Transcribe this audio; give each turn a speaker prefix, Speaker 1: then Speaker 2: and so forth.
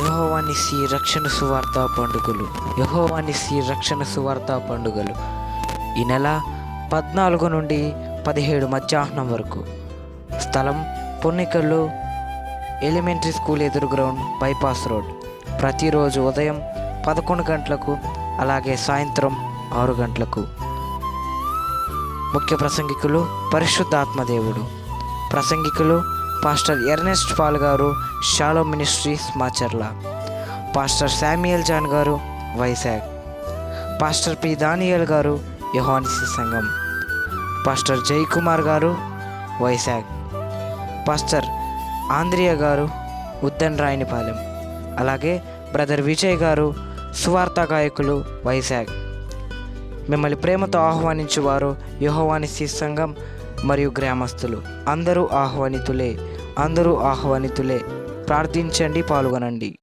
Speaker 1: యెహోవా నిస్సి రక్షణ సువార్త పండుగలు. యెహోవా నిస్సి రక్షణ సువార్త పండుగలు ఈ నెల 14 నుండి 17 మధ్యాహ్నం వరకు. స్థలం పొన్నికల్లు ఎలిమెంటరీ స్కూల్ ఎదురు గ్రౌండ్, బైపాస్ రోడ్. ప్రతిరోజు ఉదయం 11 గంటలకు, అలాగే సాయంత్రం 6 గంటలకు. ముఖ్య ప్రసంగికులు పరిశుద్ధాత్మదేవుడు. ప్రసంగికులు పాస్టర్ ఎర్నెస్ట్ పాల్ గారు, Shalom ministries Macherla. Pastor Samuel John గారు, వైజాగ్. పాస్టర్ పి దానియేల్ గారు, యెహోవా నిస్సి సంఘం. పాస్టర్ జయకుమార్ గారు, వైజాగ్. పాస్టర్ ఆంద్రియా గారు, ఉద్దెనరాయనిపాలెం. అలాగే బ్రదర్ విజయ్ గారు, సువార్త గాయకులు, వైజాగ్. మిమ్మల్ని ప్రేమతో ఆహ్వానించువారు యెహోవా నిస్సి సంఘం మరియు గ్రామస్తులు. అందరూ ఆహ్వానితులే. ప్రార్థించండి, పాల్గొనండి.